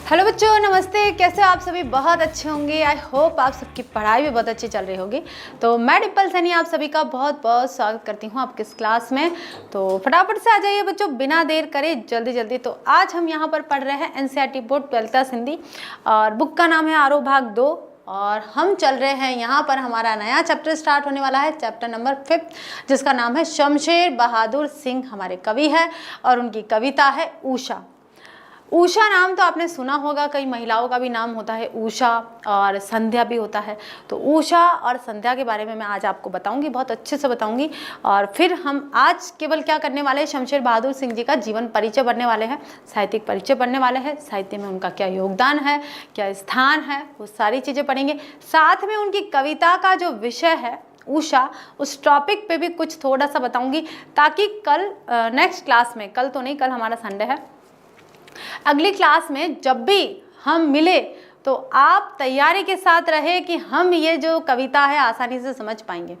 Hello बच्चों, नमस्ते। कैसे आप सभी? बहुत अच्छे होंगे। आई होप आप सबकी पढ़ाई भी बहुत अच्छी चल रही होगी। तो मैं डिम्पल सैनी आप सभी का बहुत बहुत स्वागत करती हूँ आपके इस क्लास में। तो फटाफट से आ जाइए बच्चों, बिना देर करे जल्दी जल्दी। तो आज हम यहाँ पर पढ़ रहे हैं NCERT board 12th class Hindi, और बुक का नाम है आरोह भाग 2। और हम चल रहे हैं यहाँ पर, हमारा नया चैप्टर स्टार्ट होने वाला है, चैप्टर नंबर 5, जिसका नाम है शमशेर बहादुर सिंह। हमारे कवि है और उनकी कविता है ऊषा। ऊषा नाम तो आपने सुना होगा, कई महिलाओं का भी नाम होता है ऊषा, और संध्या भी होता है। तो ऊषा और संध्या के बारे में मैं आज आपको बताऊंगी, बहुत अच्छे से बताऊंगी। और फिर हम आज केवल क्या करने वाले हैं, शमशेर बहादुर सिंह जी का जीवन परिचय पढ़ने वाले हैं, साहित्यिक परिचय पढ़ने वाले हैं, साहित्य में उनका क्या योगदान है, क्या स्थान है, वो सारी चीज़ें पढ़ेंगे। साथ में उनकी कविता का जो विषय है ऊषा, उस टॉपिक पे भी कुछ थोड़ा सा बताऊंगी, ताकि कल नेक्स्ट क्लास में, कल तो नहीं, कल हमारा संडे है, अगली क्लास में जब भी हम मिले तो आप तैयारी के साथ रहे कि हम ये जो कविता है आसानी से समझ पाएंगे,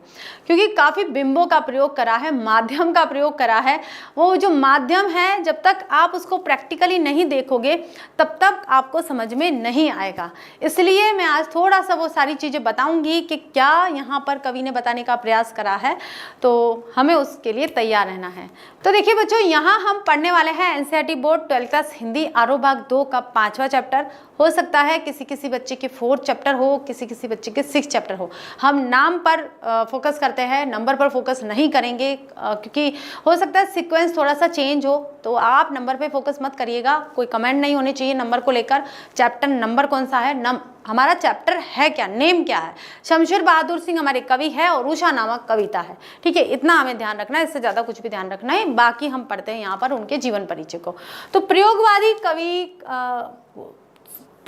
क्योंकि काफ़ी बिंबों का प्रयोग करा है, माध्यम का प्रयोग करा है। वो जो माध्यम है, जब तक आप उसको प्रैक्टिकली नहीं देखोगे तब तक आपको समझ में नहीं आएगा। इसलिए मैं आज थोड़ा सा वो सारी चीज़ें बताऊंगी कि क्या यहाँ पर कवि ने बताने का प्रयास करा है, तो हमें उसके लिए तैयार रहना है। तो देखिए बच्चों, यहाँ हम पढ़ने वाले हैं NCERT board 12th class Hindi आरोह भाग 2 का 5वां चैप्टर। हो सकता है किसी किसी बच्चे के 4th चैप्टर हो, किसी किसी बच्चे के 6th चैप्टर हो। हम नाम पर फोकस करते हैं, नंबर पर फोकस नहीं करेंगे, क्योंकि हो सकता है सीक्वेंस थोड़ा सा चेंज हो, तो आप नंबर पे फोकस मत करिएगा। कोई कमेंट नहीं होने चाहिए नंबर को लेकर। चैप्टर नंबर कौन सा है, हमारा चैप्टर है क्या, नेम क्या है। शमशेर बहादुर सिंह हमारे कवि है और ऊषा नामक कविता है। ठीक है, इतना हमें ध्यान रखना है, इससे ज़्यादा कुछ भी ध्यान रखना है। बाकी हम पढ़ते हैं यहाँ पर उनके जीवन परिचय को। तो प्रयोगवादी कवि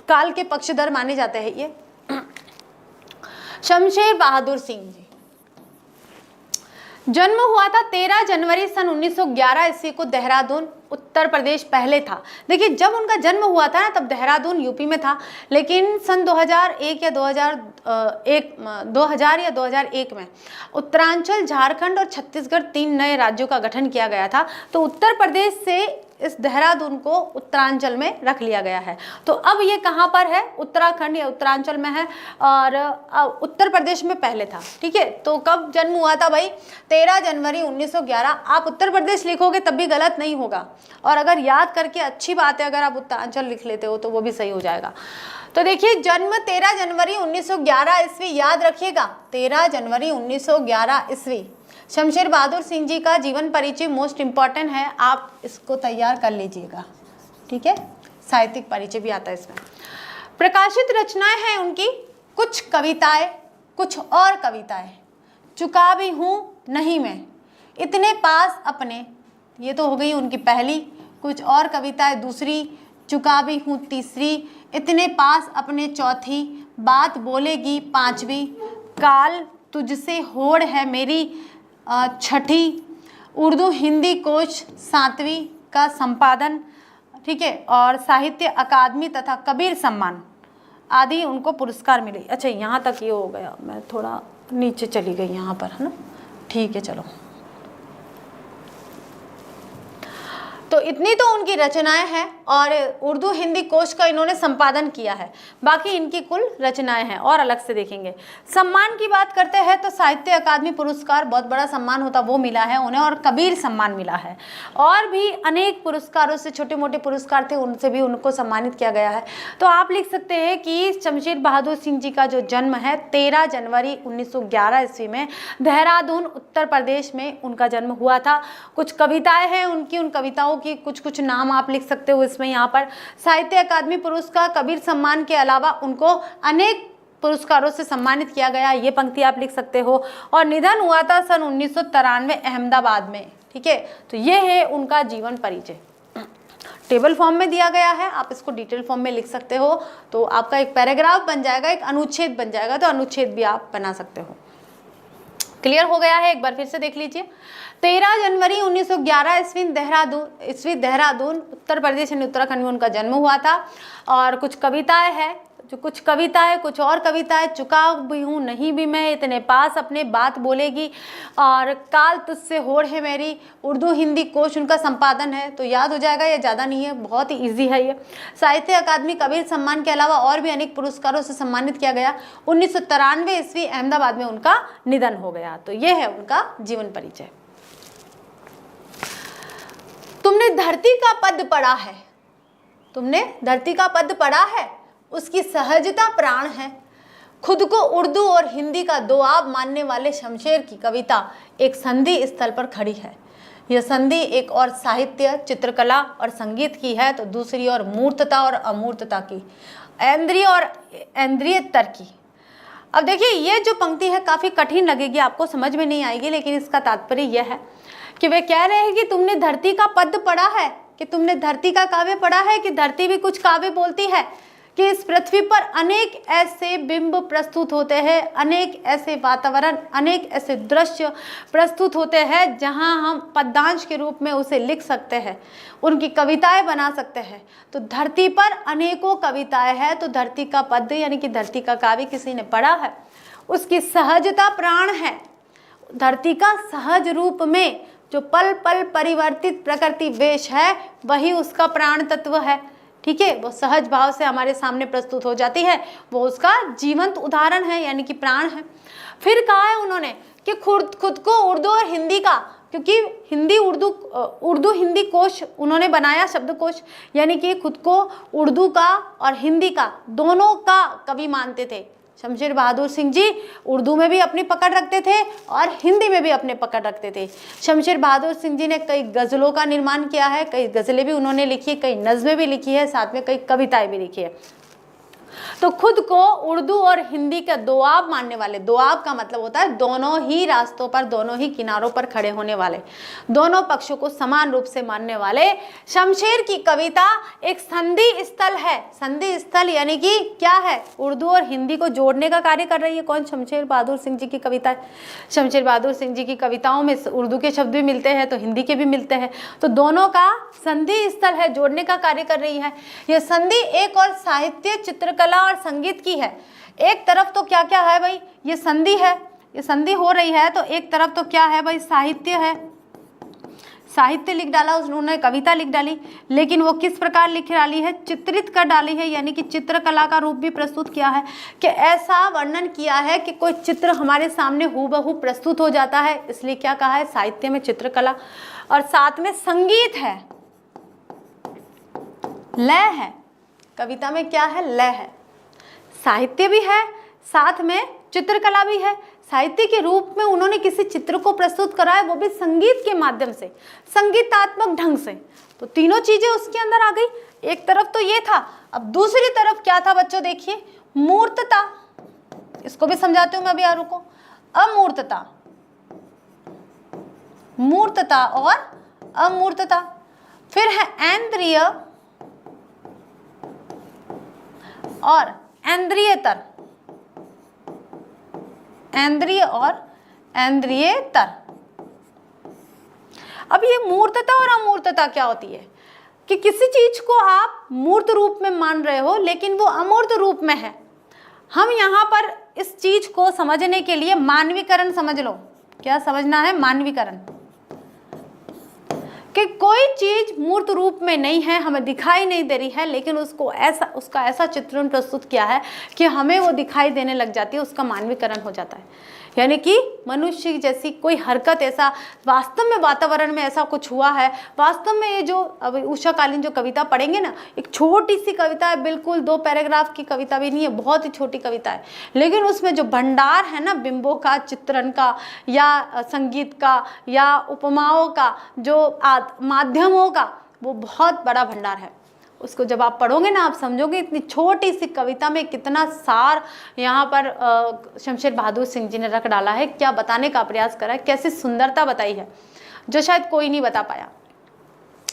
काल के पक्षधर माने जाते हैं ये शमशेर बहादुर सिंह जी। जन्म हुआ था 13 जनवरी सन 1911 ईस्वी को देहरादून, उत्तर प्रदेश पहले था। देखिए, जब उनका जन्म हुआ था ना, तब देहरादून यूपी में था, लेकिन सन 2001 या 2001 में उत्तरांचल, झारखंड और छत्तीसगढ़ 3 नए राज्यों का गठन किया गया था। तो उत्तर प्रदेश से इस देहरादून को उत्तरांचल में रख लिया गया है। तो अब ये कहाँ पर है, उत्तराखंड या उत्तरांचल में है, और उत्तर प्रदेश में पहले था। ठीक है, तो कब जन्म हुआ था भाई, 13 जनवरी 1911। आप उत्तर प्रदेश लिखोगे तब भी गलत नहीं होगा, और अगर याद करके, अच्छी बात है अगर आप उत्तरांचल लिख लेते हो तो वो भी सही हो जाएगा। तो देखिए, जन्म 13 जनवरी 1911 ईस्वी, याद रखिएगा 13 जनवरी 1911 ईस्वी। शमशेर बहादुर सिंह जी का जीवन परिचय मोस्ट इम्पॉर्टेंट है, आप इसको तैयार कर लीजिएगा। ठीक है, साहित्यिक परिचय भी आता है इसमें। प्रकाशित रचनाएं हैं उनकी, कुछ कविताएं, कुछ और कविताएं। चुका भी हूँ नहीं मैं, इतने पास अपने, ये तो हो गई उनकी पहली। कुछ और कविताएं दूसरी, चुका भी हूँ तीसरी, इतने पास अपने चौथी, बात बोलेगी 5वीं, काल तुझसे होड़ है मेरी छठी, उर्दू हिंदी कोश 7वीं का संपादन। ठीक है, और साहित्य अकादमी तथा कबीर सम्मान आदि उनको पुरस्कार मिले। अच्छा, यहाँ तक ये हो गया, मैं थोड़ा नीचे चली गई यहाँ पर, है ना। ठीक है, चलो। तो इतनी तो उनकी रचनाएं हैं, और उर्दू हिंदी कोश का इन्होंने संपादन किया है। बाकी इनकी कुल रचनाएं हैं, और अलग से देखेंगे। सम्मान की बात करते हैं तो साहित्य अकादमी पुरस्कार, बहुत बड़ा सम्मान होता, वो मिला है उन्हें, और कबीर सम्मान मिला है। और भी अनेक पुरस्कारों से, छोटे मोटे पुरस्कार थे, उनसे भी उनको सम्मानित किया गया है। तो आप लिख सकते हैं कि शमशेर बहादुर सिंह जी का जो जन्म है 13 जनवरी 1911 ईस्वी में देहरादून, उत्तर प्रदेश में उनका जन्म हुआ था। कुछ कविताएं हैं उनकी, उन कविताओं की कुछ नाम आप लिख सकते हो इसमें। यहाँ पर साहित्य अकादमी पुरस्कार, कबीर सम्मान के अलावा उनको अनेक पुरस्कारों से सम्मानित किया गया, ये पंक्ति आप लिख सकते हो। और निधन हुआ था सन 1993 अहमदाबाद में। ठीक है, तो ये है उनका जीवन परिचय। टेबल फॉर्म में दिया गया है, आप इसको डिटेल फॉर्म में लिख सकते हो, तो आपका एक पैराग्राफ बन जाएगा, एक अनुच्छेद बन जाएगा, तो अनुच्छेद भी आप बना सकते हो। क्लियर हो गया है, एक बार फिर से देख लीजिए। 13 जनवरी 1911 ईस्वी देहरादून, उत्तर प्रदेश यानी उत्तराखंड में उनका जन्म हुआ था। और कुछ कविताएं हैं, जो कुछ कविता है, कुछ और कविता है, चुका भी हूँ नहीं भी मैं, इतने पास अपने बात बोलेगी, और काल तुझसे होड़ है मेरी, उर्दू हिंदी कोश उनका संपादन है। तो याद हो जाएगा, ये ज़्यादा नहीं है, बहुत ही ईजी है ये। साहित्य अकादमी कबीर सम्मान के अलावा और भी अनेक पुरस्कारों से सम्मानित किया गया। 1993 ईस्वी अहमदाबाद में उनका निधन हो गया। तो ये है उनका जीवन परिचय। तुमने धरती का पद पढ़ा है, तुमने धरती का पद पढ़ा है, उसकी सहजता प्राण है। खुद को उर्दू और हिंदी का दोआब मानने वाले शमशेर की कविता एक संधि स्थल पर खड़ी है। यह संधि एक और साहित्य, चित्रकला और संगीत की है, तो दूसरी और मूर्तता और अमूर्तता की, ऐन्द्रिय और ऐन्द्रियतर की। अब देखिए, ये जो पंक्ति है काफ़ी कठिन लगेगी आपको, समझ में नहीं आएगी, लेकिन इसका तात्पर्य यह है कि वे कह रहे हैं कि तुमने धरती का पद पढ़ा है, कि तुमने धरती का काव्य पढ़ा है, कि धरती भी कुछ काव्य बोलती है, कि इस पृथ्वी पर अनेक ऐसे बिंब प्रस्तुत होते हैं, अनेक ऐसे वातावरण, अनेक ऐसे दृश्य प्रस्तुत होते हैं जहां हम पद्यांश के रूप में उसे लिख सकते हैं, उनकी कविताएं बना सकते हैं। तो धरती पर अनेकों कविताएं हैं, तो धरती का पद यानी कि धरती का काव्य किसी ने पढ़ा है, उसकी सहजता प्राण है। धरती का सहज रूप में जो पल पल परिवर्तित प्रकृति वेश है, वही उसका प्राण तत्व है। ठीक है, वो सहज भाव से हमारे सामने प्रस्तुत हो जाती है, वो उसका जीवंत उदाहरण है, यानी कि प्राण है। फिर कहा है उन्होंने कि खुद को उर्दू और हिंदी का, क्योंकि हिंदी उर्दू हिंदी कोश उन्होंने बनाया, शब्दकोश, यानी कि खुद को उर्दू का और हिंदी का दोनों का कवि मानते थे। शमशेर बहादुर सिंह जी उर्दू में भी अपनी पकड़ रखते थे और हिंदी में भी अपने पकड़ रखते थे। शमशेर बहादुर सिंह जी ने कई गज़लों का निर्माण किया है, कई गज़लें भी उन्होंने लिखी, कई नज़में भी लिखी है, साथ में कई कविताएं भी लिखी है। तो खुद को उर्दू और हिंदी का दोआब मानने वाले, दोआब का मतलब होता है दोनों ही रास्तों पर, दोनों ही किनारों पर खड़े होने वाले, दोनों पक्षों को समान रूप से मानने वाले शमशेर की कविता एक संधि स्थल है। संधि स्थल यानी कि क्या है, उर्दू और हिंदी को जोड़ने का कार्य कर रही है। कौन? शमशेर बहादुर सिंह जी की कविता है। शमशेर बहादुर सिंह जी की कविताओं में उर्दू के शब्द भी मिलते हैं तो हिंदी के भी मिलते हैं, तो दोनों का संधि स्थल है, जोड़ने का कार्य कर रही है। यह संधि एक और साहित्य, चित्रकला और संगीत की है। एक तरफ तो क्या क्या है भाई, ये संधि है, ये संधि हो रही है, तो एक तरफ तो क्या है भाई, साहित्य है, साहित्य लिख डाला उन्होंने, कविता लिख डाली, लेकिन वो किस प्रकार लिख डाली है, चित्रित कर डाली है, यानी कि चित्रकला का रूप भी प्रस्तुत किया है, कि ऐसा वर्णन किया है कि कोई चित्र हमारे सामने हूबहू प्रस्तुत हो जाता है, इसलिए क्या कहा है, साहित्य में चित्रकला। और साथ में संगीत है, लय है, कविता में क्या है, लय है, साहित्य भी है, साथ में चित्रकला भी है। साहित्य के रूप में उन्होंने किसी चित्र को प्रस्तुत करा है, वो भी संगीत के माध्यम से, संगीतात्मक ढंग से। तो तीनों चीजें उसके अंदर आ गई। एक तरफ तो ये था, अब दूसरी तरफ क्या था बच्चों, देखिए, मूर्तता। इसको भी समझाती हूं मैं अभी, रुको। अमूर्तता, मूर्तता और अमूर्तता। फिर है ऐन्द्रिय और ऐन्द्रियतर, ऐन्द्रिय और ऐन्द्रियतर। अब ये मूर्तता और अमूर्तता क्या होती है, कि किसी चीज को आप मूर्त रूप में मान रहे हो लेकिन वो अमूर्त रूप में है। हम यहाँ पर इस चीज को समझने के लिए मानवीकरण समझ लो। क्या समझना है, मानवीकरण, कि कोई चीज मूर्त रूप में नहीं है, हमें दिखाई नहीं दे रही है, लेकिन उसका ऐसा चित्रण प्रस्तुत किया है कि हमें वो दिखाई देने लग जाती है, उसका मानवीकरण हो जाता है। यानी कि मनुष्य जैसी कोई हरकत, ऐसा वास्तव में वातावरण में ऐसा कुछ हुआ है। वास्तव में ये जो अब उषा कालीन जो कविता पढ़ेंगे ना, एक छोटी सी कविता है, बिल्कुल 2 पैराग्राफ की कविता भी नहीं है, बहुत ही छोटी कविता है, लेकिन उसमें जो भंडार है ना, बिंबों का, चित्रण का, या संगीत का, या उपमाओं का, जो माध्यमों का, वो बहुत बड़ा भंडार है। उसको जब आप पढ़ोगे ना, आप समझोगे इतनी छोटी सी कविता में कितना सार यहाँ पर शमशेर बहादुर सिंह जी ने रख डाला है, क्या बताने का प्रयास करा है, कैसी सुंदरता बताई है जो शायद कोई नहीं बता पाया।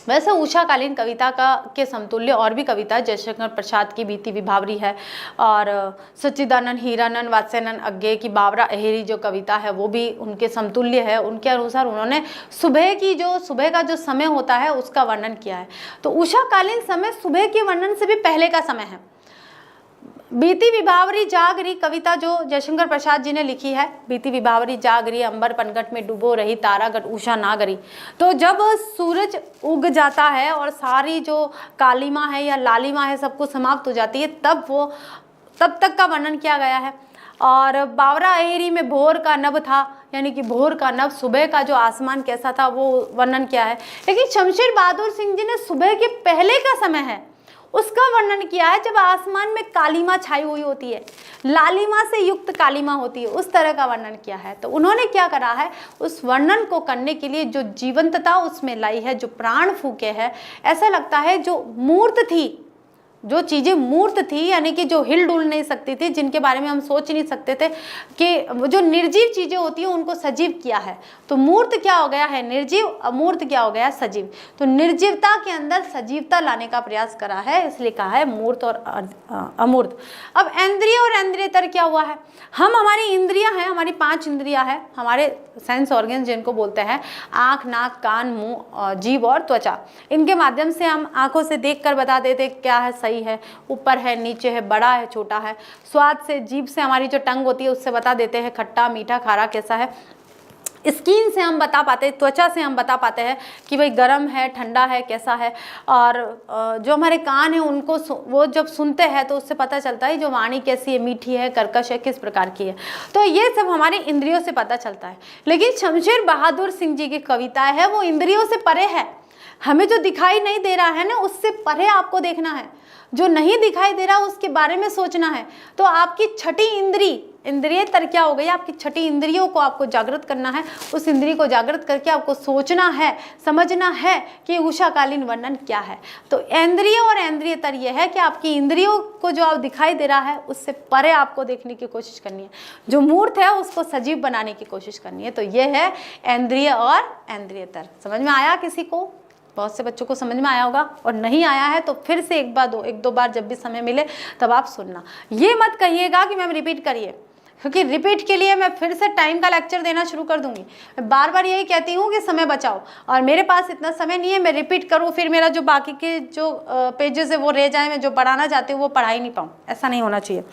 वैसे उषाकालीन कविता के समतुल्य और भी कविता, जयशंकर प्रसाद की बीती विभावरी है, और सच्चिदानंद हीरानंद वात्स्यानंद अज्ञे की बावरा अहेरी जो कविता है वो भी उनके समतुल्य है। उनके अनुसार उन्होंने सुबह का जो समय होता है उसका वर्णन किया है। तो उषाकालीन समय सुबह के वर्णन से भी पहले का समय है। बीती विभावरी जागरी कविता जो जयशंकर प्रसाद जी ने लिखी है, बीती विभावरी जागरी अंबर पनघट में डूबो रही तारागढ़ उषा नागरी। तो जब सूरज उग जाता है और सारी जो कालीमा है या लालिमा है सबको समाप्त हो जाती है, तब तक का वर्णन किया गया है। और बावरा अहेरी में भोर का नभ था, यानी कि भोर का नभ, सुबह का जो आसमान कैसा था वो वर्णन किया है। लेकिन शमशेर बहादुर सिंह जी ने सुबह के पहले का समय है उसका वर्णन किया है, जब आसमान में कालीमा छाई हुई होती है, लालिमा से युक्त कालीमा होती है, उस तरह का वर्णन किया है। तो उन्होंने क्या करा है, उस वर्णन को करने के लिए जो जीवंतता उसमें लाई है, जो प्राण फूके है, ऐसा लगता है जो मूर्त थी, जो चीज़ें मूर्त थी, यानी कि जो हिल डुल नहीं सकती थी, जिनके बारे में हम सोच नहीं सकते थे, कि जो निर्जीव चीज़ें होती हैं उनको सजीव किया है। तो मूर्त क्या हो गया है निर्जीव, अमूर्त क्या हो गया सजीव। तो निर्जीवता के अंदर सजीवता लाने का प्रयास करा है, इसलिए कहा है मूर्त और अमूर्त। अब इंद्रिय और इंद्रियतर क्या हुआ है, हमारी इंद्रियां हैं, हमारी 5 इंद्रियां हैं, हमारे सेंस ऑर्गन जिनको बोलते हैं, आँख, नाक, कान, मुँह, जीभ और त्वचा। इनके माध्यम से हम आँखों से देख कर बता देते क्या है सही है, ऊपर है, नीचे है, बड़ा है, छोटा है। स्वाद से, जीभ से हमारी जो टंग होती है उससे बता देते हैं खट्टा, मीठा, खारा कैसा है। स्किन से हम बता पाते हैं, त्वचा से हम बता पाते हैं कि भाई गर्म है, ठंडा है, कैसा है। और जो हमारे कान हैं उनको वो जब सुनते हैं तो उससे पता चलता है जो वाणी कैसी है, मीठी है, कर्कश है, किस प्रकार की है। तो ये सब हमारी इंद्रियों से पता चलता है। लेकिन शमशेर बहादुर सिंह जी की कविताएं है वो इंद्रियों से परे है। हमें जो दिखाई नहीं दे रहा है ना उससे परे आपको देखना है, जो नहीं दिखाई दे रहा उसके बारे में सोचना है। तो आपकी छठी इंद्रियतर क्या हो गई, आपकी छठी इंद्रियों को आपको जागृत करना है। उस इंद्रिय को जागृत करके आपको सोचना है, समझना है कि उषाकालीन वर्णन क्या है। तो इंद्रिय और इंद्रियतर यह है कि आपकी इंद्रियों को जो आप दिखाई दे रहा है उससे परे आपको देखने की कोशिश करनी है, जो मूर्त है उसको सजीव बनाने की कोशिश करनी है। तो यह है इंद्रिय और इंद्रियतर। समझ में आया किसी को? बहुत से बच्चों को समझ में आया होगा, और नहीं आया है तो फिर से एक दो बार जब भी समय मिले तब आप सुनना। ये मत कहिएगा कि मैम रिपीट करिए, क्योंकि रिपीट के लिए मैं फिर से टाइम का लेक्चर देना शुरू कर दूंगी। मैं बार बार यही कहती हूँ कि समय बचाओ, और मेरे पास इतना समय नहीं है मैं रिपीट करूँ, फिर मेरा जो बाकी के जो पेजेस है वो रह जाए, मैं जो पढ़ाना चाहती हूँ वो पढ़ा ही नहीं पाऊँ। ऐसा नहीं होना चाहिए।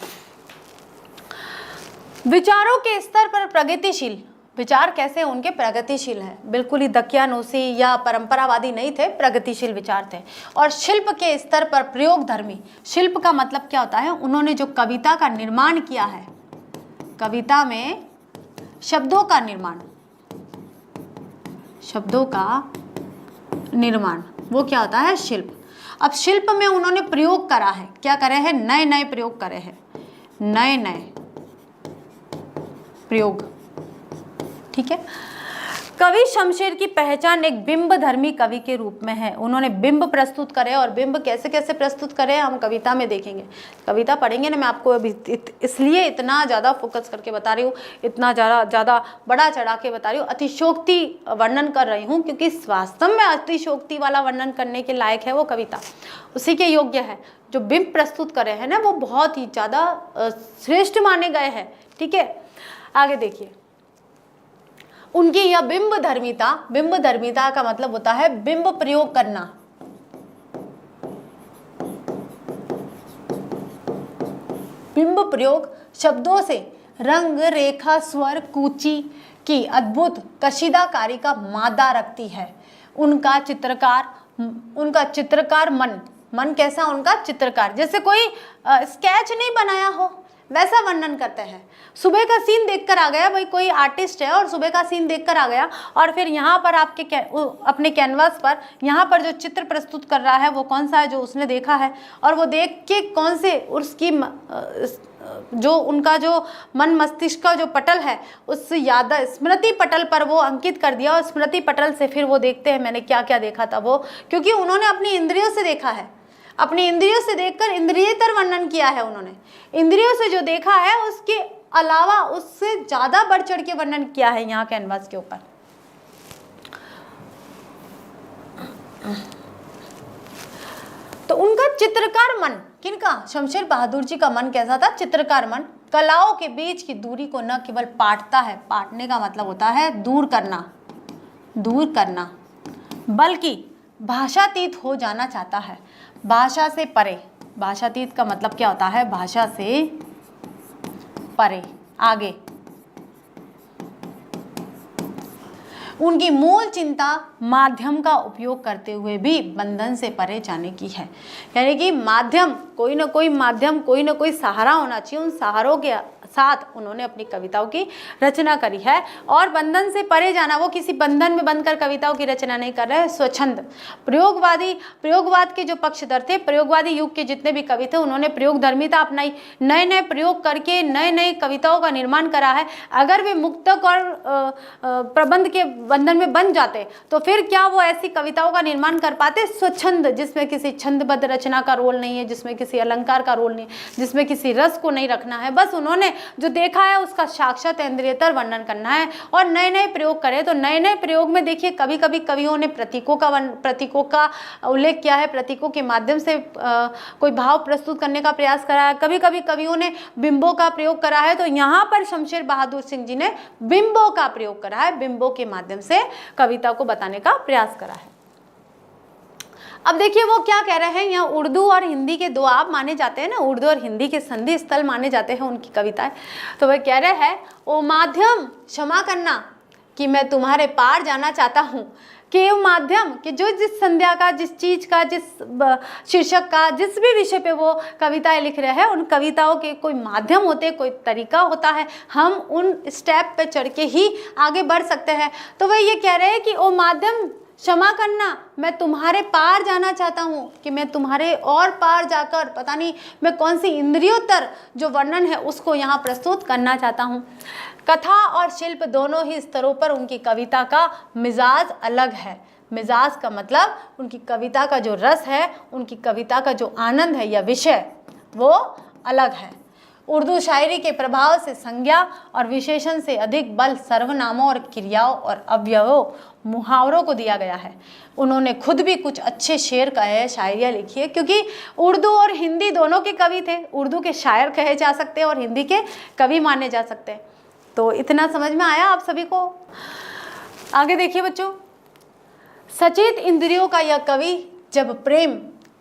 विचारों के स्तर पर प्रगतिशील, विचार कैसे उनके प्रगतिशील है, बिल्कुल ही दकियानूसी या परंपरावादी नहीं थे, प्रगतिशील विचार थे। और शिल्प के स्तर पर प्रयोगधर्मी। शिल्प का मतलब क्या होता है, उन्होंने जो कविता का निर्माण किया है, कविता में शब्दों का निर्माण, वो क्या होता है, शिल्प। अब शिल्प में उन्होंने प्रयोग करा है, क्या करे हैं, नए नए प्रयोग करे हैं, नए नए प्रयोग। ठीक है। कवि शमशेर की पहचान एक बिंब धर्मी कवि के रूप में है। उन्होंने बिंब प्रस्तुत करे, और बिंब कैसे कैसे प्रस्तुत करे हम कविता में देखेंगे। कविता पढ़ेंगे ना, मैं आपको अभी इसलिए इतना ज़्यादा फोकस करके बता रही हूँ, इतना ज़्यादा बड़ा चढ़ा के बता रही हूँ, अतिशोक्ति वर्णन कर रही हूँ, क्योंकि वास्तव में अतिशोक्ति वाला वर्णन करने के लायक है वो कविता, उसी के योग्य है। जो बिंब प्रस्तुत करे हैं ना वो बहुत ही ज़्यादा श्रेष्ठ माने गए हैं। ठीक है, आगे देखिए। उनकी यह बिंब धर्मिता का मतलब होता है बिंब प्रयोग करना। बिंब प्रयोग शब्दों से रंग, रेखा, स्वर, कूची की अद्भुत कशीदाकारी का मादा रखती है। उनका चित्रकार मन कैसा, उनका चित्रकार, जैसे कोई स्केच नहीं बनाया हो वैसा वर्णन करते हैं। सुबह का सीन देखकर आ गया, भाई कोई आर्टिस्ट है और सुबह का सीन देखकर आ गया, और फिर यहाँ पर आपके अपने कैनवास पर यहाँ पर जो चित्र प्रस्तुत कर रहा है वो कौन सा है, जो उसने देखा है, और वो देख के कौन से उसकी जो उनका जो मन मस्तिष्क का जो पटल है उस याद स्मृति पटल पर वो अंकित कर दिया, और स्मृति पटल से फिर वो देखते हैं मैंने क्या क्या देखा था वो, क्योंकि उन्होंने अपनी इंद्रियों से देखा है, अपनी इंद्रियों से देखकर इंद्रियतर वर्णन किया है। उन्होंने इंद्रियों से जो देखा है उसके अलावा उससे ज्यादा बढ़ चढ़ के वर्णन किया है यहाँ कैनवास के ऊपर। तो उनका चित्रकार मन, किनका, शमशेर बहादुर जी का मन कैसा था, चित्रकार मन। कलाओं के बीच की दूरी को न केवल पाटता है, पाटने का मतलब होता है दूर करना, बल्कि भाषातीत हो जाना चाहता है, भाषा से परे। भाषातीत का मतलब क्या होता है? भाषा से परे, आगे। उनकी मूल चिंता माध्यम का उपयोग करते हुए भी बंधन से परे जाने की है। यानी कि माध्यम, कोई ना कोई माध्यम, कोई ना कोई सहारा होना चाहिए। उन सहारों के साथ उन्होंने अपनी कविताओं की रचना करी है। और बंधन से परे जाना, वो किसी बंधन में बंधकर कविताओं की रचना नहीं कर रहे हैं, स्वच्छंद। प्रयोगवाद के जो पक्षधर थे, प्रयोगवादी युग के जितने भी कवि थे, उन्होंने प्रयोगधर्मिता अपनाई, नए नए प्रयोग करके नए नए कविताओं का निर्माण करा है। अगर वे मुक्तक और प्रबंध के बंधन में बन जाते तो फिर क्या वो ऐसी कविताओं का निर्माण कर पाते? स्वच्छंद, जिसमें किसी छंदबद्ध रचना का रोल नहीं है, जिसमें किसी अलंकार का रोल नहीं है, जिसमें किसी रस को नहीं रखना है, बस उन्होंने जो देखा है उसका साक्षात इंद्रियतर वर्णन करना है और नए नए प्रयोग करें। तो नए नए प्रयोग में देखिए कभी कभी कवियों ने प्रतीकों का उल्लेख किया है, प्रतीकों के माध्यम से कोई भाव प्रस्तुत करने का प्रयास करा है। कभी कभी कवियों ने बिंबों का प्रयोग करा है। तो यहाँ पर शमशेर बहादुर सिंह जी ने बिंबों का प्रयोग करा है, बिंबों के माध्यम से कविता को बताने का प्रयास करा है। अब देखिए वो क्या कह रहे हैं, यहाँ उर्दू और हिंदी के दो आप माने जाते हैं ना, उर्दू और हिंदी के संधि स्थल माने जाते हैं उनकी कविताएं। तो वह कह रहे हैं, ओ माध्यम क्षमा करना कि मैं तुम्हारे पार जाना चाहता हूँ। कि वो माध्यम कि जो जिस संध्या का, जिस चीज़ का, जिस शीर्षक का, जिस भी विषय पे वो कविताएं लिख रहे हैं, उन कविताओं के कोई माध्यम होते, कोई तरीका होता है, हम उन स्टेप पे चढ़ के ही आगे बढ़ सकते हैं। तो वह ये कह रहे हैं कि ओ माध्यम क्षमा करना, मैं तुम्हारे पार जाना चाहता हूँ, कि मैं तुम्हारे और पार जाकर पता नहीं मैं कौन सी इंद्रियोत्तर जो वर्णन है उसको यहाँ प्रस्तुत करना चाहता हूँ। कथा और शिल्प दोनों ही स्तरों पर उनकी कविता का मिजाज अलग है। मिजाज का मतलब उनकी कविता का जो रस है, उनकी कविता का जो आनंद है या विषय, वो अलग है। उर्दू शायरी के प्रभाव से संज्ञा और विशेषण से अधिक बल सर्वनामों और क्रियाओं और अवयवों, मुहावरों को दिया गया है। उन्होंने खुद भी कुछ अच्छे शेर कहे, शायरियाँ लिखी है, क्योंकि उर्दू और हिंदी दोनों के कवि थे। उर्दू के शायर कहे जा सकते हैं और हिंदी के कवि माने जा सकते हैं। तो इतना समझ में आया आप सभी को? आगे देखिए बच्चों, सचेत इंद्रियों का यह कवि जब प्रेम,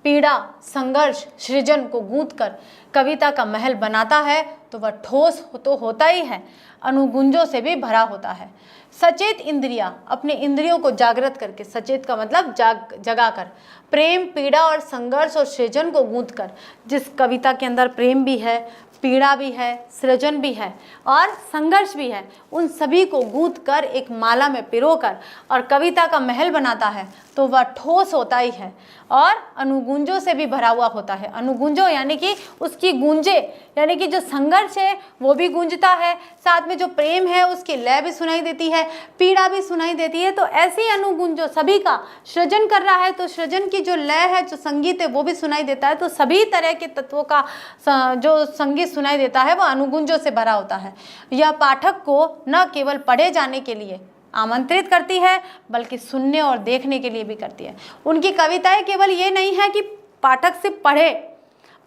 पीड़ा, संघर्ष, सृजन को गूंथ कर कविता का महल बनाता है तो वह ठोस तो होता ही है, अनुगुंजों से भी भरा होता है। सचेत इंद्रियां, अपने इंद्रियों को जागृत करके, सचेत का मतलब जगा कर, प्रेम, पीड़ा और संघर्ष और सृजन को गूंथ कर, जिस कविता के अंदर प्रेम भी है, पीड़ा भी है, सृजन भी है और संघर्ष भी है, उन सभी को गूंथ कर एक माला में पिरोकर और कविता का महल बनाता है तो वह ठोस होता ही है और अनुगुंजों से भी भरा हुआ होता है। अनुगुंजों यानी कि उसकी गूंजे, यानी कि जो संघर्ष है वो भी गूंजता है, साथ में जो प्रेम है उसकी लय भी सुनाई देती है, पीड़ा भी सुनाई देती है। तो ऐसी अनुगुंजों सभी का सृजन कर रहा है तो सृजन की जो लय है, जो संगीत है वो भी सुनाई देता है। तो सभी तरह के तत्वों का जो संगीत सुनाई देता है वो अनुगुंजों से भरा होता है। यह पाठक को न केवल पढ़े जाने के लिए आमंत्रित करती है बल्कि सुनने और देखने के लिए भी करती है। उनकी कविताएं केवल ये नहीं है कि पाठक से पढ़े,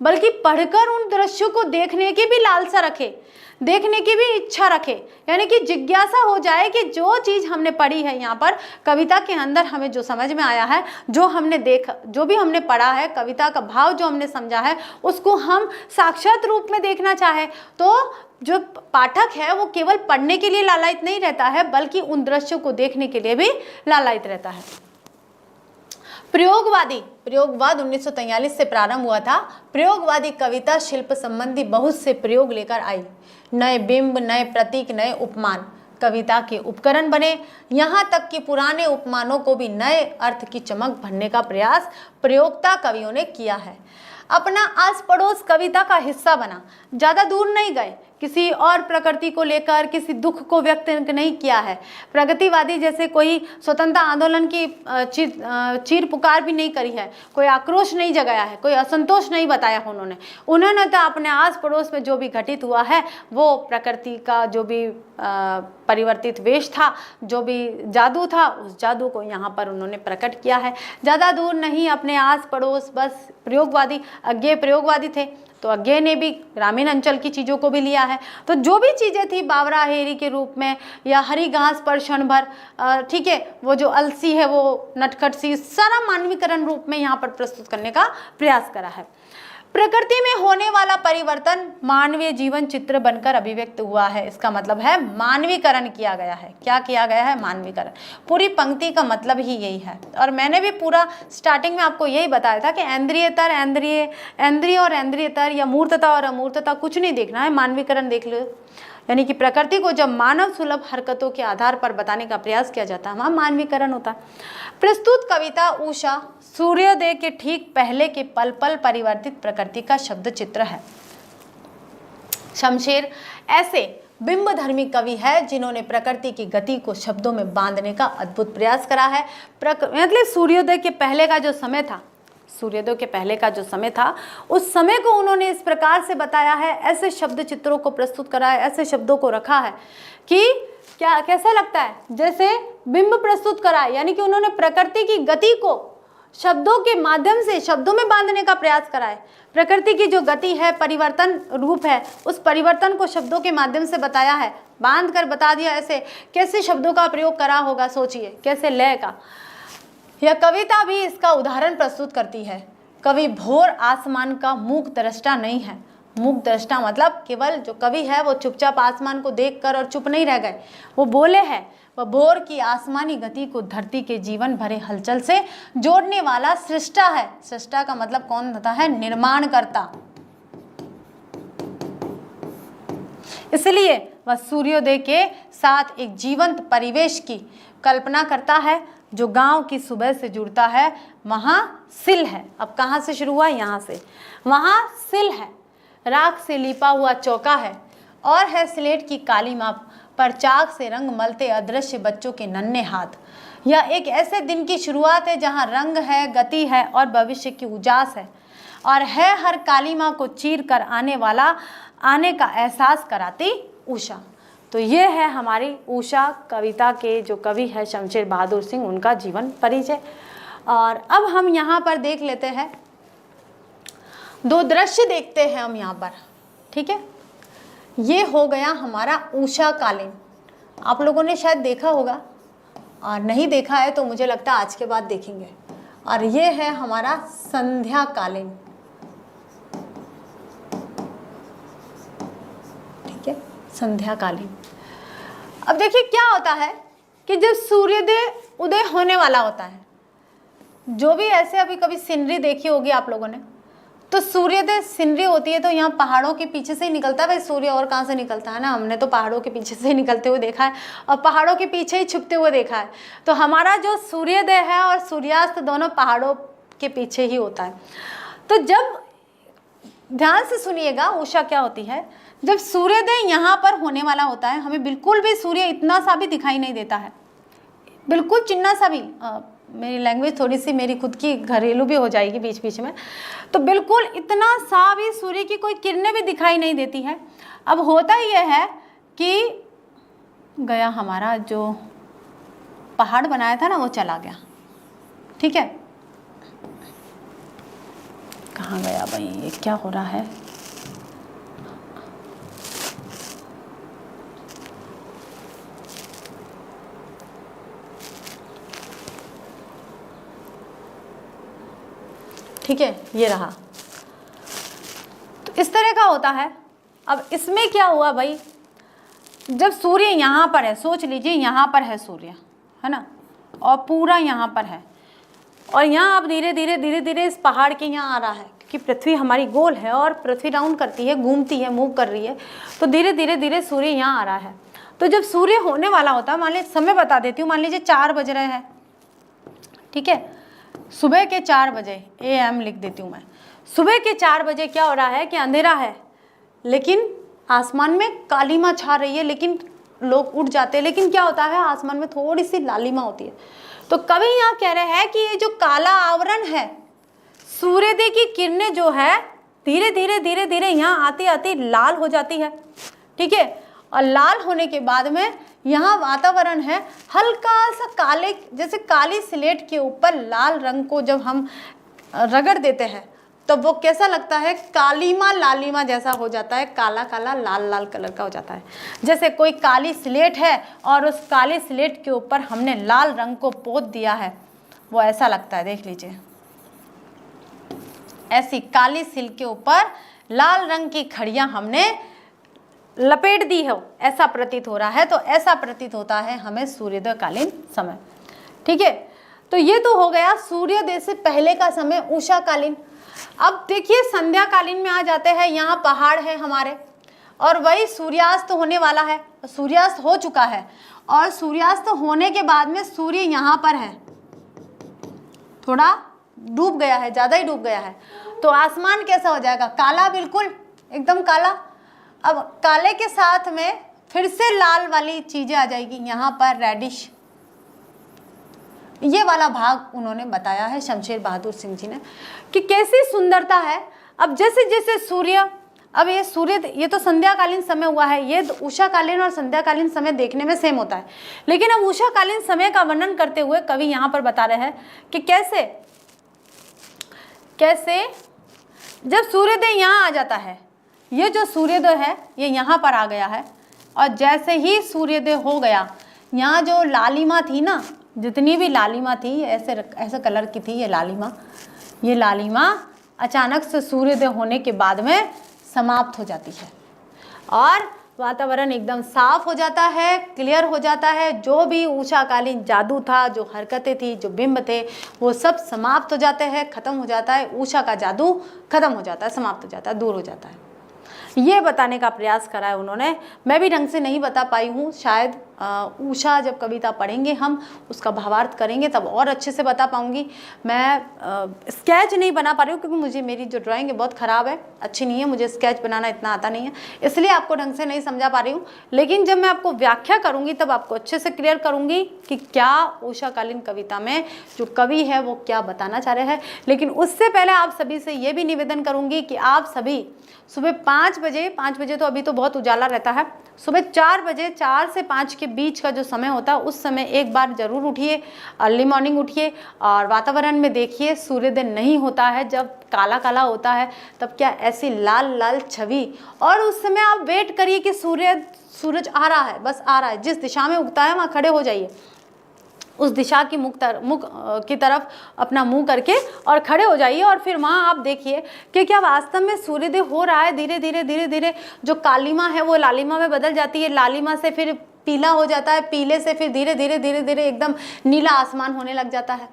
बल्कि पढ़कर उन दृश्यों को देखने की भी लालसा रखे, देखने की भी इच्छा रखे, यानी कि जिज्ञासा हो जाए कि जो चीज़ हमने पढ़ी है यहाँ पर कविता के अंदर, हमें जो समझ में आया है, जो हमने देखा, जो भी हमने पढ़ा है, कविता का भाव जो हमने समझा है, उसको हम साक्षात रूप में देखना चाहे तो जो पाठक है वो केवल पढ़ने के लिए लालायित नहीं रहता है बल्कि उन दृश्यों को देखने के लिए भी लालायित रहता है। प्रयोगवाद 1943 से प्रारंभ हुआ था। प्रयोगवादी कविता शिल्प संबंधी बहुत से प्रयोग लेकर आई। नए बिंब, नए प्रतीक, नए उपमान कविता के उपकरण बने। यहाँ तक कि पुराने उपमानों को भी नए अर्थ की चमक भरने का प्रयास प्रयोक्ता कवियों ने किया है। अपना आस पड़ोस कविता का हिस्सा बना, ज़्यादा दूर नहीं गए, किसी और प्रकृति को लेकर किसी दुख को व्यक्त नहीं किया है। प्रगतिवादी जैसे कोई स्वतंत्रता आंदोलन की चीर पुकार भी नहीं करी है, कोई आक्रोश नहीं जगाया है, कोई असंतोष नहीं बताया उन्होंने तो अपने आस पड़ोस में जो भी घटित हुआ है वो प्रकृति का जो भी परिवर्तित वेश था, जो भी जादू था, उस जादू को यहाँ पर उन्होंने प्रकट किया है। ज़्यादा दूर नहीं, अपने आस पड़ोस, बस प्रयोगवादी, अज्ञेय प्रयोगवादी थे तो अज्ञेय ने भी ग्रामीण अंचल की चीज़ों को भी लिया है। तो जो भी चीज़ें थी बावरा हेरी के रूप में या हरी घास पर क्षण भर, ठीक है, वो जो अलसी है वो नटखट सी, सारा मानवीकरण रूप में यहाँ पर प्रस्तुत करने का प्रयास करा है। प्रकृति में होने वाला परिवर्तन मानवीय जीवन चित्र बनकर अभिव्यक्त हुआ है। इसका मतलब है मानवीकरण किया गया है। क्या किया गया है? मानवीकरण। पूरी पंक्ति का मतलब ही यही है। और मैंने भी पूरा स्टार्टिंग में आपको यही बताया था कि इंद्रिय और इंद्रियतर या मूर्तता और अमूर्तता कुछ नहीं देखना है, मानवीकरण देख लो। यानी कि प्रकृति को जब मानव सुलभ हरकतों के आधार पर बताने का प्रयास किया जाता है, वहाँ मानवीकरण होता है। प्रस्तुत कविता उषा सूर्योदय के ठीक पहले के पल पल परिवर्तित प्रकृति का शब्द चित्र है। शमशेर ऐसे बिंबधर्मी कवि है जिन्होंने प्रकृति की गति को शब्दों में बांधने का अद्भुत प्रयास करा है। मतलब सूर्योदय के पहले का जो समय था, सूर्योदय के पहले का जो समय था, उस समय को उन्होंने इस प्रकार से बताया है, ऐसे शब्द चित्रों को प्रस्तुत करा है, ऐसे शब्दों को रखा है कि क्या कैसा लगता है जैसे बिंब प्रस्तुत करा है। यानी कि उन्होंने प्रकृति की गति को शब्दों के माध्यम से शब्दों में बांधने का प्रयास करा है। प्रकृति की जो गति है, परिवर्तन रूप है, उस परिवर्तन को शब्दों के माध्यम से बताया है, बांध कर बता दिया। ऐसे कैसे शब्दों का प्रयोग करा होगा, सोचिए कैसे लय का। यह कविता भी इसका उदाहरण प्रस्तुत करती है। कवि भोर आसमान का मूक दृष्टा नहीं है। मूक दृष्टा मतलब केवल जो कवि है वो चुपचाप आसमान को देखकर और चुप नहीं रह गए, वो बोले हैं। वह भोर की आसमानी गति को धरती के जीवन भरे हलचल से जोड़ने वाला सृष्टा है। सृष्टा का मतलब कौन होता है? निर्माणकर्ता। इसलिए वह सूर्योदय के साथ एक जीवंत परिवेश की कल्पना करता है जो गांव की सुबह से जुड़ता है। वहाँ सिल है। अब कहाँ से शुरू हुआ? यहाँ से। वहाँ सिल है, राख से लिपा हुआ चौका है और है स्लेट की काली माप पर चाक से रंग मलते अदृश्य बच्चों के नन्हे हाथ। यह एक ऐसे दिन की शुरुआत है जहाँ रंग है, गति है और भविष्य की उजास है, और है हर काली माँ को चीर कर आने का एहसास कराती उषा। तो ये है हमारी उषा कविता के जो कवि है शमशेर बहादुर सिंह, उनका जीवन परिचय। और अब हम यहाँ पर देख लेते हैं, दो दृश्य देखते हैं हम यहाँ पर। ठीक है, ये हो गया हमारा उषा कालीन। आप लोगों ने शायद देखा होगा, और नहीं देखा है तो मुझे लगता है आज के बाद देखेंगे। और ये है हमारा संध्या कालीन। ठीक है, संध्या कालीन। अब देखिए क्या होता है कि जब सूर्योदय उदय होने वाला होता है, जो भी ऐसे अभी कभी सीनरी देखी होगी आप लोगों ने, तो सूर्योदय सीनरी होती है तो यहाँ पहाड़ों के पीछे से ही निकलता है। भाई सूर्य और कहाँ से निकलता है ना, हमने तो पहाड़ों के पीछे से ही निकलते हुए देखा है और पहाड़ों के पीछे ही छुपते हुए देखा है। तो हमारा जो सूर्योदय है और सूर्यास्त दोनों पहाड़ों के पीछे ही होता है। तो जब ध्यान से सुनिएगा, उषा क्या होती है, जब सूर्योदय यहाँ पर होने वाला होता है, हमें बिल्कुल भी सूर्य इतना सा भी दिखाई नहीं देता है, बिल्कुल चिन्ना सा भी। मेरी लैंग्वेज थोड़ी सी मेरी खुद की घरेलू भी हो जाएगी बीच बीच में। तो बिल्कुल इतना सा भी सूर्य की कोई किरणें भी दिखाई नहीं देती है। अब होता यह है कि गया हमारा जो पहाड़ बनाया था ना, वो चला गया। ठीक है, कहाँ गया भाई, ये क्या हो रहा है? ठीक है, ये रहा। तो इस तरह का होता है। अब इसमें क्या हुआ भाई, जब सूर्य यहाँ पर है, सोच लीजिए यहाँ पर है सूर्य, है ना, और पूरा यहाँ पर है, और यहाँ अब धीरे धीरे इस पहाड़ के यहाँ आ रहा है, क्योंकि पृथ्वी हमारी गोल है और पृथ्वी राउंड करती है, घूमती है, मूव कर रही है। तो धीरे धीरे सूर्य यहाँ आ रहा है। तो जब सूर्य होने वाला होता है, मान लीजिए समय बता देती हूँ, मान लीजिए 4 बज रहे हैं। ठीक है, सुबह के 4 बजे AM लिख देती हूँ मैं। सुबह के 4 बजे क्या हो रहा है कि अंधेरा है, लेकिन आसमान में कालीमा छा रही है, लेकिन लोग उठ जाते हैं। लेकिन क्या होता है, आसमान में थोड़ी सी लालिमा होती है। तो कवि यहाँ कह रहे हैं कि ये जो काला आवरण है, सूर्योदय की किरणें जो है धीरे धीरे यहाँ आती आती लाल हो जाती है। ठीक है, और लाल होने के बाद में यहाँ वातावरण है हल्का सा काले, जैसे काली स्लेट के ऊपर लाल रंग को जब हम रगड़ देते हैं तो वो कैसा लगता है, कालीमा लालिमा जैसा हो जाता है, काला काला लाल लाल कलर का हो जाता है। जैसे कोई काली स्लेट है और उस काली स्लेट के ऊपर हमने लाल रंग को पोत दिया है, वो ऐसा लगता है। देख लीजिए, ऐसी काली सिल्क के ऊपर लाल रंग की खड़ियां हमने लपेट दी हो, ऐसा प्रतीत हो रहा है। तो ऐसा प्रतीत होता है हमें सूर्योदय कालीन समय। ठीक है, तो ये तो हो गया सूर्योदय से पहले का समय, उषा कालीन। अब देखिए संध्या कालीन में आ जाते हैं। यहाँ पहाड़ है हमारे और वही सूर्यास्त होने वाला है, सूर्यास्त हो चुका है और सूर्यास्त होने के बाद में सूर्य यहाँ पर है, थोड़ा डूब गया है, ज़्यादा ही डूब गया है। तो आसमान कैसा हो जाएगा? काला, बिल्कुल एकदम काला। अब काले के साथ में फिर से लाल वाली चीज़ें आ जाएगी, यहाँ पर रेडिश, ये वाला भाग उन्होंने बताया है शमशेर बहादुर सिंह जी ने कि कैसी सुंदरता है। अब जैसे जैसे सूर्य, अब ये सूर्य, ये तो संध्याकालीन समय हुआ है, ये उषाकालीन और संध्याकालीन समय देखने में सेम होता है, लेकिन अब उषाकालीन समय का वर्णन करते हुए कवि यहाँ पर बता रहे हैं कि कैसे कैसे जब सूर्योदय यहाँ आ जाता है, ये जो सूर्योदय है ये यहाँ पर आ गया है और जैसे ही सूर्योदय हो गया, यहाँ जो लालिमा थी ना, जितनी भी लालिमा थी ऐसे कलर की थी ये लालिमा अचानक से सूर्योदय होने के बाद में समाप्त हो जाती है और वातावरण एकदम साफ हो जाता है, क्लियर हो जाता है। जो भी उषाकालीन जादू था, जो हरकतें थी, जो बिंब थे, वो सब समाप्त हो जाते हैं, खत्म हो जाता है। उषा का जादू खत्म हो जाता है, समाप्त हो जाता है, दूर हो जाता है। ये बताने का प्रयास करा है उन्होंने। मैं भी ढंग से नहीं बता पाई हूँ, शायद उषा जब कविता पढ़ेंगे हम, उसका भावार्थ करेंगे तब और अच्छे से बता पाऊँगी। मैं स्केच नहीं बना पा रही हूँ क्योंकि मुझे, मेरी जो ड्राइंग है बहुत ख़राब है, अच्छी नहीं है, मुझे स्केच बनाना इतना आता नहीं है, इसलिए आपको ढंग से नहीं समझा पा रही हूँ। लेकिन जब मैं आपको व्याख्या करूँगी तब आपको अच्छे से क्लियर करूँगी कि क्या उषाकालीन कविता में जो कवि है वो क्या बताना चाह रहे हैं। लेकिन उससे पहले आप सभी से ये भी निवेदन करूँगी कि आप सभी सुबह 5 बजे तो अभी तो बहुत उजाला रहता है, सुबह 4 बजे, 4 से 5 के बीच का जो समय होता है उस समय एक बार ज़रूर उठिए, अर्ली मॉर्निंग उठिए और वातावरण में देखिए सूर्योदय नहीं होता है, जब काला काला होता है तब क्या ऐसी लाल लाल छवि, और उस समय आप वेट करिए कि सूरज आ रहा है, बस आ रहा है, जिस दिशा में उगता है वहाँ खड़े हो जाइए, उस दिशा की मुख की तरफ अपना मुंह करके और खड़े हो जाइए और फिर वहाँ आप देखिए कि क्या वास्तव में सूर्योदय हो रहा है। धीरे धीरे जो कालिमा है वो लालिमा में बदल जाती है, लालिमा से फिर पीला हो जाता है, पीले से फिर धीरे धीरे एकदम नीला आसमान होने लग जाता है।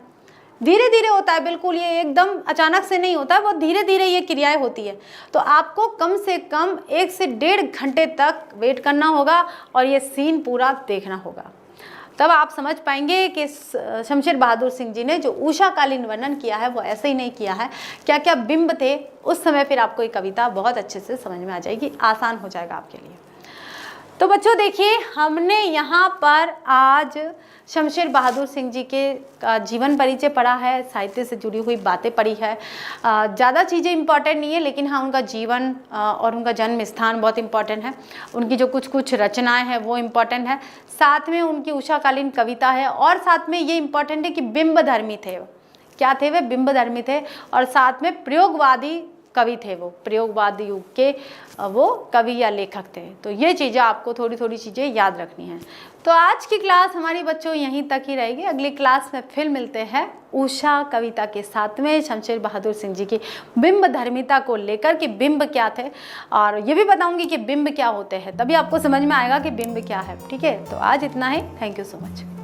धीरे धीरे होता है, बिल्कुल ये एकदम अचानक से नहीं होता है, बहुत धीरे धीरे ये क्रियाएं होती है। तो आपको कम से कम 1 से 1.5 घंटे तक वेट करना होगा और ये सीन पूरा देखना होगा, तब आप समझ पाएंगे कि शमशेर बहादुर सिंह जी ने जो उषाकालीन वर्णन किया है वो ऐसे ही नहीं किया है, क्या क्या बिंब थे उस समय। फिर आपको ये कविता बहुत अच्छे से समझ में आ जाएगी, आसान हो जाएगा आपके लिए। तो बच्चों देखिए, हमने यहाँ पर आज शमशेर बहादुर सिंह जी के जीवन परिचय पढ़ा है, साहित्य से जुड़ी हुई बातें पढ़ी है। ज़्यादा चीज़ें इंपॉर्टेंट नहीं है, लेकिन हाँ उनका जीवन और उनका जन्म स्थान बहुत इंपॉर्टेंट है, उनकी जो कुछ रचनाएं हैं वो इम्पॉर्टेंट है, साथ में उनकी उषाकालीन कविता है, और साथ में ये इम्पॉर्टेंट है कि बिंबधर्मी थे। क्या थे वे? बिंबधर्मी थे, और साथ में प्रयोगवादी कवि थे, वो प्रयोगवाद युग के वो कवि या लेखक थे। तो ये चीज़ें आपको थोड़ी चीज़ें याद रखनी है। तो आज की क्लास हमारी बच्चों यहीं तक ही रहेगी। अगली क्लास में फिर मिलते हैं उषा कविता के साथ में, शमशेर बहादुर सिंह जी की बिंब धर्मिता को लेकर कि बिंब क्या थे, और ये भी बताऊंगी कि बिंब क्या होते हैं, तभी आपको समझ में आएगा कि बिंब क्या है। ठीक है, तो आज इतना ही। Thank you so much.